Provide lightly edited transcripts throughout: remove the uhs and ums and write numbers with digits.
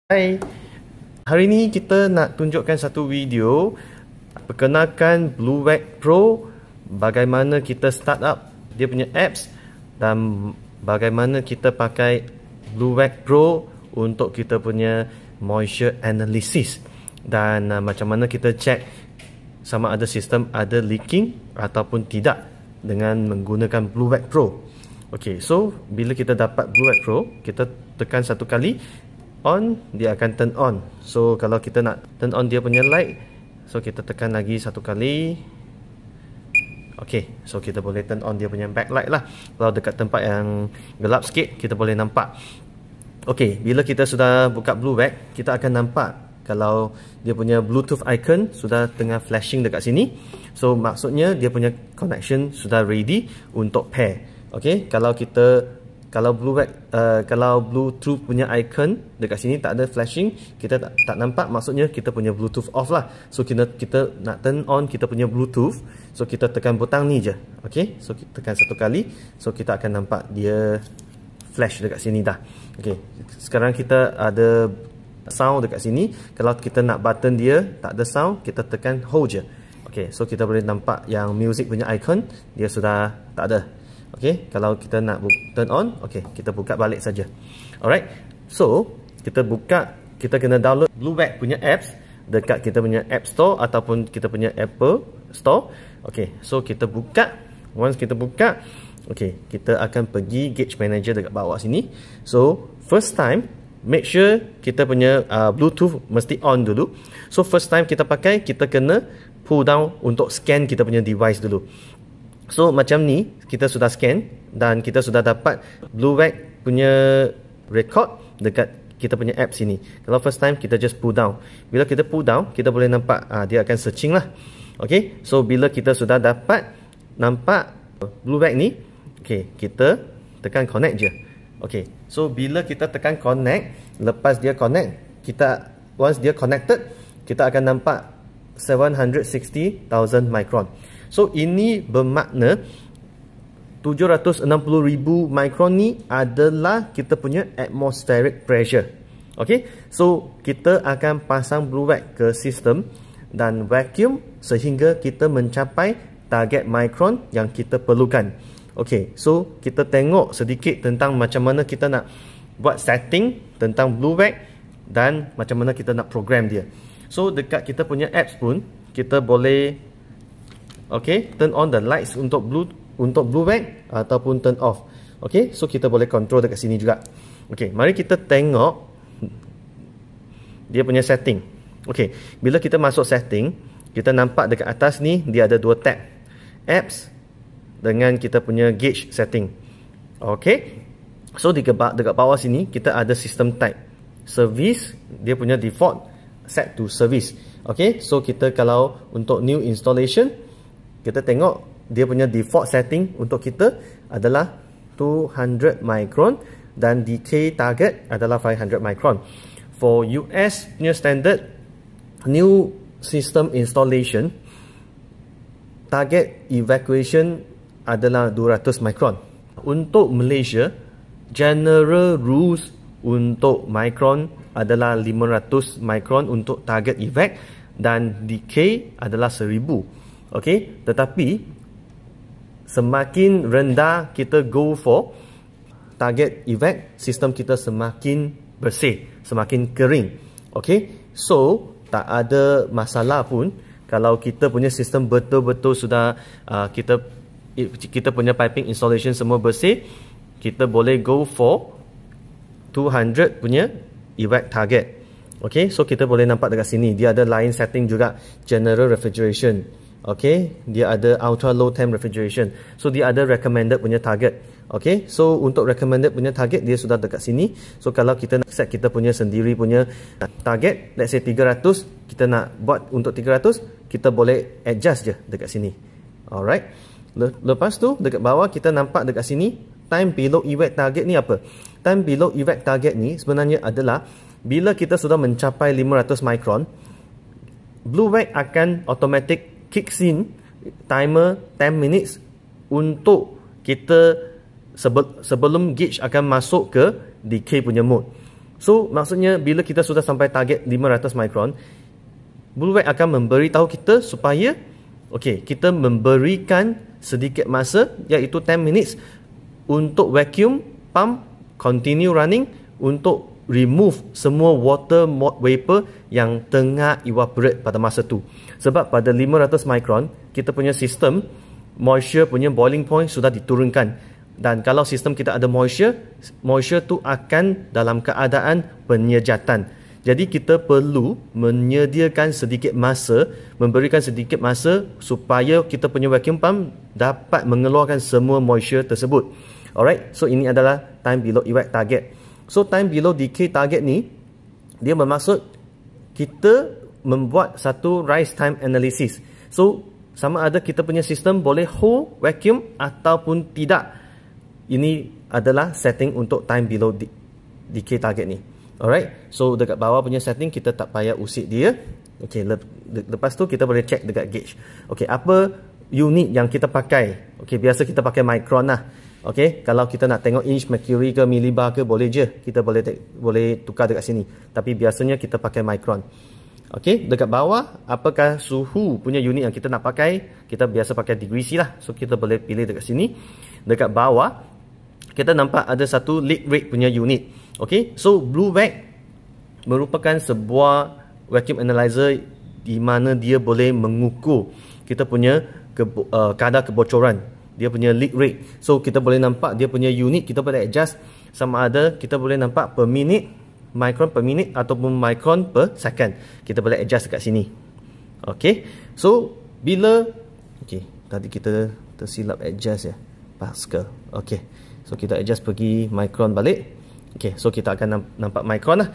Hai, hari ni kita nak tunjukkan satu video perkenalkan Bluewack Pro, bagaimana kita start up dia punya apps dan bagaimana kita pakai Bluewack Pro untuk kita punya moisture analysis dan macam mana kita check sama ada sistem ada leaking ataupun tidak dengan menggunakan Bluewack Pro. Okay, so bila kita dapat Bluewack Pro, kita tekan satu kali on, dia akan turn on. So kalau kita nak turn on dia punya light, so kita tekan lagi satu kali. Okay, so kita boleh turn on dia punya backlight lah. Kalau dekat tempat yang gelap sikit, kita boleh nampak. Okay, bila kita sudah buka Bluewack, kita akan nampak kalau dia punya Bluetooth icon sudah tengah flashing dekat sini. So maksudnya dia punya connection sudah ready untuk pair. Okay, kalau Bluewack, kalau Bluetooth punya icon dekat sini tak ada flashing, kita tak nampak, maksudnya kita punya Bluetooth off lah. So kita nak turn on kita punya Bluetooth, so kita tekan butang ni je. Okay, so kita tekan satu kali, so kita akan nampak dia flash dekat sini dah. Okay, sekarang kita ada sound dekat sini. Kalau kita nak button dia tak ada sound, kita tekan hold je. Okay, so kita boleh nampak yang music punya icon dia sudah tak ada. Okay, kalau kita nak turn on, okay, kita buka balik saja. Alright, so kita kena download Bluewack punya apps dekat kita punya App Store ataupun kita punya Apple Store. Okay, so kita buka. Once kita buka, okay, kita akan pergi Gauge Manager dekat bawah sini. So first time, make sure kita punya Bluetooth mesti on dulu. So first time kita pakai, kita kena pull down untuk scan kita punya device dulu. So macam ni, kita sudah scan dan kita sudah dapat Bluewack punya record dekat kita punya app sini. Kalau first time, kita just pull down. Bila kita pull down, kita boleh nampak dia akan searching lah. Okay, so bila kita sudah dapat nampak Bluewack ni, okay, kita tekan connect je. Okay, so bila kita tekan connect, lepas dia connect, once dia connected, kita akan nampak 760,000 micron. So ini bermakna 760,000 micron ni adalah kita punya atmospheric pressure. Okay, so kita akan pasang Bluewack ke sistem dan vacuum sehingga kita mencapai target micron yang kita perlukan. Okay, so kita tengok sedikit tentang macam mana kita nak buat setting tentang Bluewack dan macam mana kita nak program dia. So dekat kita punya apps pun kita boleh turn on the lights untuk Bluewack ataupun turn off. Okay, so kita boleh control dekat sini juga. Okay, mari kita tengok dia punya setting. Okay, bila kita masuk setting, kita nampak dekat atas ni dia ada dua tab, apps dengan kita punya gauge setting. Okay, so dekat bawah sini kita ada system type, service, dia punya default set to service. Okay, so kita kalau untuk new installation, kita tengok dia punya default setting untuk kita adalah 200 micron dan decay target adalah 500 micron. For US punya standard new system installation, target evacuation adalah 200 micron. Untuk Malaysia, general rules untuk micron adalah 500 micron untuk target evac dan decay adalah 1000. Okay, tetapi semakin rendah kita go for target evac, sistem kita semakin bersih, semakin kering. Okay, so tak ada masalah pun kalau kita punya sistem betul-betul sudah kita punya piping installation semua bersih, kita boleh go for 200 punya evac target. Okay, so kita boleh nampak dekat sini dia ada lain setting juga, general refrigeration. Okay, dia ada ultra low temp refrigeration. So dia ada recommended punya target. Okay, so untuk recommended punya target dia sudah dekat sini. So kalau kita nak set kita punya sendiri punya target, let's say 300, kita nak buat untuk 300, kita boleh adjust je dekat sini. Alright, lepas tu dekat bawah kita nampak dekat sini time below evac target ni apa? Time below evac target ni sebenarnya adalah bila kita sudah mencapai 500 micron, Bluewack akan automatic kicks in timer 10 minutes untuk kita sebelum gauge akan masuk ke decay punya mode. So maksudnya bila kita sudah sampai target 500 mikron, Blue Vac akan memberitahu kita supaya kita memberikan sedikit masa, iaitu 10 minutes untuk vacuum pump continue running untuk remove semua water vapor yang tengah evaporate pada masa tu. Sebab pada 500 mikron, kita punya sistem moisture punya boiling point sudah diturunkan. Dan kalau sistem kita ada moisture tu akan dalam keadaan penyejatan. Jadi kita perlu menyediakan sedikit masa, memberikan sedikit masa supaya kita punya vacuum pump dapat mengeluarkan semua moisture tersebut. Alright, so ini adalah time below evac target. So time below decay target ni, dia bermaksud kita membuat satu rise time analysis. So sama ada kita punya sistem boleh hold vacuum ataupun tidak. Ini adalah setting untuk time below decay target ni. Alright, so dekat bawah punya setting kita tak payah usik dia. Lepas tu kita boleh check dekat gauge. Apa unit yang kita pakai? Biasa kita pakai micron lah. Kalau kita nak tengok inch, mercury ke millibar ke, boleh je. Kita boleh tukar dekat sini. Tapi biasanya kita pakai micron. Dekat bawah, apakah suhu punya unit yang kita nak pakai? Kita biasa pakai degree C lah. So kita boleh pilih dekat sini. Dekat bawah, kita nampak ada satu leak rate punya unit. So Blue Vac merupakan sebuah vacuum analyzer di mana dia boleh mengukur kita punya kadar kebocoran, dia punya leak rate. So kita boleh nampak dia punya unit, kita boleh adjust sama ada kita boleh nampak per minute, micron per minute ataupun micron per second. Kita boleh adjust dekat sini. So bila tadi kita tersilap adjust ya, Pascal. So kita adjust pergi micron balik. So kita akan nampak micron lah.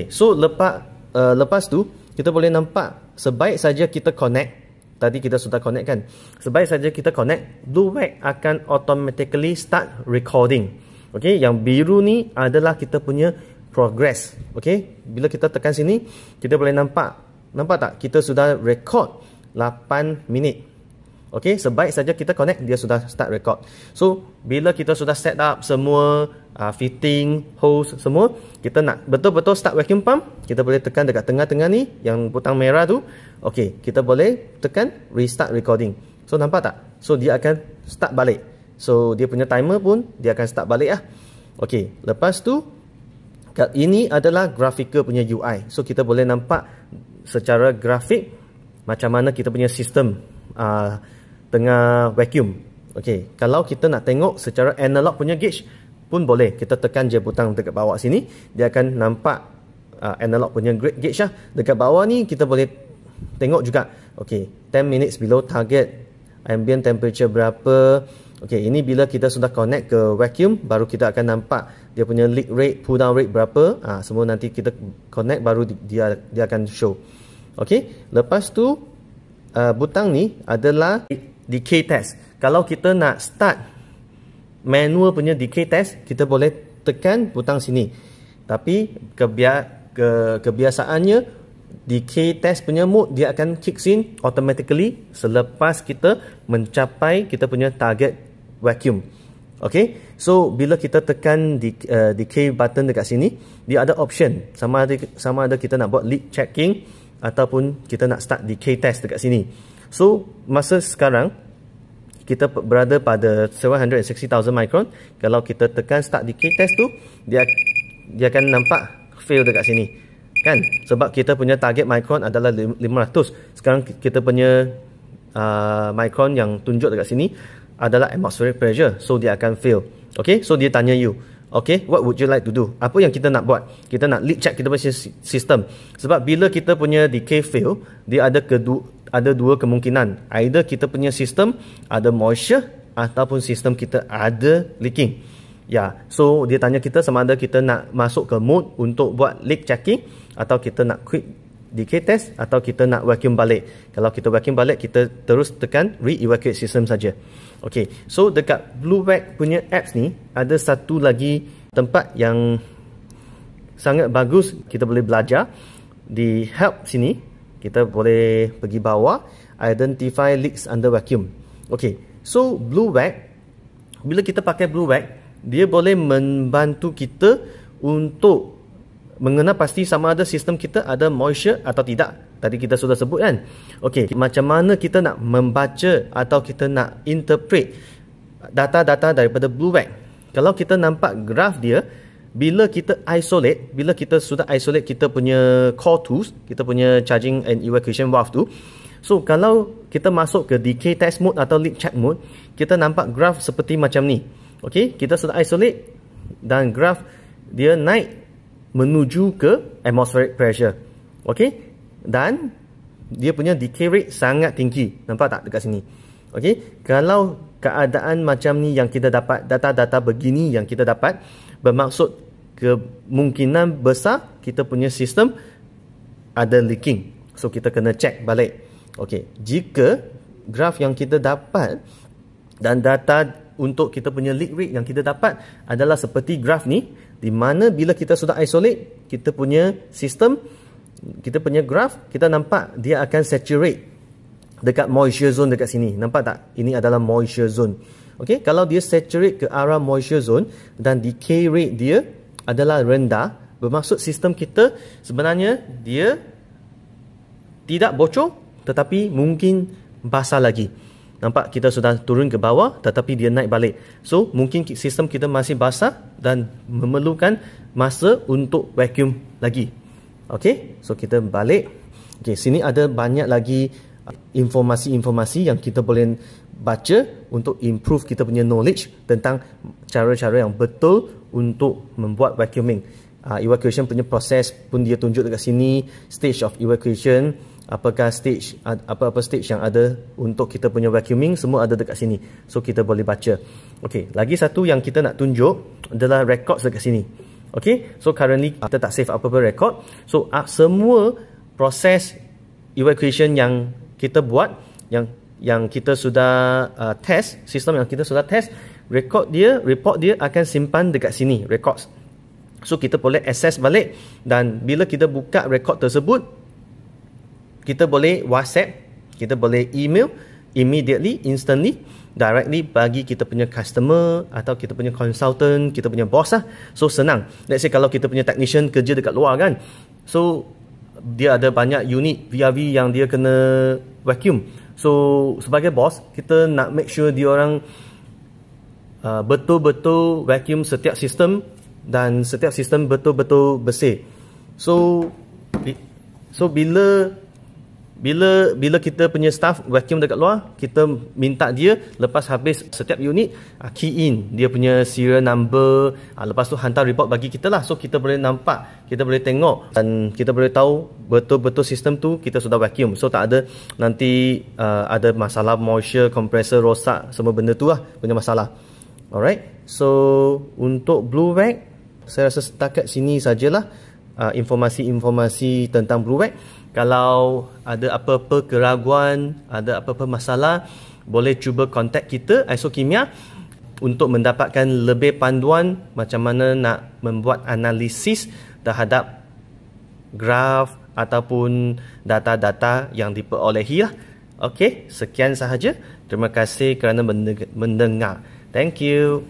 So lepas tu kita boleh nampak sebaik saja kita connect. Tadi kita sudah connect kan. Sebaik saja kita connect, Blue Vac akan automatically start recording. Yang biru ni adalah kita punya progress. Bila kita tekan sini, kita boleh nampak tak? Kita sudah record 8 minit. Sebaik saja kita connect, dia sudah start record. So bila kita sudah set up semua fitting, hose semua, kita nak betul-betul start vacuum pump, kita boleh tekan dekat tengah-tengah ni yang butang merah tu. Kita boleh tekan restart recording. So nampak tak? So dia akan start balik. So dia punya timer pun dia akan start balik lah. Lepas tu ini adalah graphical punya UI. So kita boleh nampak secara grafik macam mana kita punya sistem tengah vacuum. Kalau kita nak tengok secara analog punya gauge pun boleh. Kita tekan je butang dekat bawah sini, dia akan nampak analog punya gauge lah. Dekat bawah ni kita boleh tengok juga. 10 minutes below target, ambient temperature berapa. Ini bila kita sudah connect ke vacuum, baru kita akan nampak dia punya leak rate, pull down rate berapa. Semua nanti kita connect baru dia akan show. Lepas tu butang ni adalah decay test. Kalau kita nak start manual punya decay test, kita boleh tekan butang sini. Tapi kebiasaannya decay test punya mode dia akan kick in automatically selepas kita mencapai kita punya target vacuum. So bila kita tekan decay button dekat sini, dia ada option sama ada kita nak buat leak checking ataupun kita nak start decay test dekat sini. So masa sekarang kita berada pada 760,000 micron. Kalau kita tekan start decay test tu, dia akan nampak fail dekat sini kan, sebab kita punya target micron adalah 500. Sekarang kita punya micron yang tunjuk dekat sini adalah atmospheric pressure, so dia akan fail. So dia tanya you, what would you like to do? Apa yang kita nak buat? Kita nak leak check kita punya sistem. Sebab bila kita punya decay fail, dia ada dua kemungkinan. Either kita punya sistem ada moisture ataupun sistem kita ada leaking. So dia tanya kita sama ada kita nak masuk ke mode untuk buat leak checking, atau kita nak quit decay test, atau kita nak vacuum balik. Kalau kita vacuum balik, kita terus tekan re-evacuate system saja. So dekat Blue Vac punya apps ni ada satu lagi tempat yang sangat bagus kita boleh belajar. Di help sini kita boleh pergi bawah, identify leaks under vacuum. So Blue Vac, bila kita pakai Blue Vac, dia boleh membantu kita untuk mengenal pasti sama ada sistem kita ada moisture atau tidak. Tadi kita sudah sebut kan. Okey, macam mana kita nak membaca atau kita nak interpret data-data daripada Blueback? Kalau kita nampak graf dia, bila kita sudah isolate kita punya core tools, kita punya charging and evacuation valve tu. So kalau kita masuk ke decay test mode atau leak check mode, kita nampak graf seperti macam ni. Okey, kita sudah isolate dan graf dia naik menuju ke atmospheric pressure. Okey, dan dia punya decay rate sangat tinggi. Nampak tak dekat sini? Okey, kalau keadaan macam ni yang kita dapat, data-data begini yang kita dapat, bermaksud kemungkinan besar kita punya sistem ada leaking. So kita kena check balik. Okey, jika graf yang kita dapat dan data untuk kita punya leak rate yang kita dapat adalah seperti graf ni, di mana bila kita sudah isolate kita punya sistem, kita punya graf, kita nampak dia akan saturate dekat moisture zone dekat sini. Nampak tak? Ini adalah moisture zone. Okey, kalau dia saturate ke arah moisture zone dan decay rate dia adalah rendah, bermaksud sistem kita sebenarnya dia tidak bocor tetapi mungkin basah lagi. Nampak, kita sudah turun ke bawah tetapi dia naik balik. So mungkin sistem kita masih basah dan memerlukan masa untuk vacuum lagi. Okey, so kita balik. Okey, sini ada banyak lagi informasi-informasi yang kita boleh baca untuk improve kita punya knowledge tentang cara-cara yang betul untuk membuat vacuuming. Evacuation punya proses pun dia tunjuk dekat sini, stage of evacuation, apakah stage, apa-apa stage yang ada untuk kita punya vacuuming, semua ada dekat sini. So kita boleh baca. Okey, lagi satu yang kita nak tunjuk adalah records dekat sini. Okey, so currently kita tak save apa-apa record. So semua proses evacuation yang kita buat, yang kita sudah test, sistem yang kita sudah test, report dia akan simpan dekat sini, records. So kita boleh access balik, dan bila kita buka record tersebut, kita boleh WhatsApp, kita boleh email immediately, instantly, directly bagi kita punya customer atau kita punya consultant, kita punya boss lah. So senang. Let's say kalau kita punya technician kerja dekat luar kan, so dia ada banyak unit VRV yang dia kena vacuum. So sebagai boss, kita nak make sure dia orang betul-betul vacuum setiap sistem, dan setiap sistem betul-betul bersih. So bila kita punya staff vacuum dekat luar, kita minta dia lepas habis setiap unit key in dia punya serial number, lepas tu hantar report bagi kita lah. So kita boleh nampak, kita boleh tengok, dan kita boleh tahu betul-betul sistem tu kita sudah vacuum. So tak ada nanti ada masalah moisture, compressor rosak, semua benda tu lah punya masalah. Alright, so untuk Blueback, saya rasa setakat sini sajalah informasi-informasi tentang Blueback. Kalau ada apa-apa keraguan, ada apa-apa masalah, boleh cuba kontak kita Isokimia untuk mendapatkan lebih panduan macam mana nak membuat analisis terhadap graf ataupun data-data yang diperolehi lah. Okey, sekian sahaja. Terima kasih kerana mendengar. Thank you.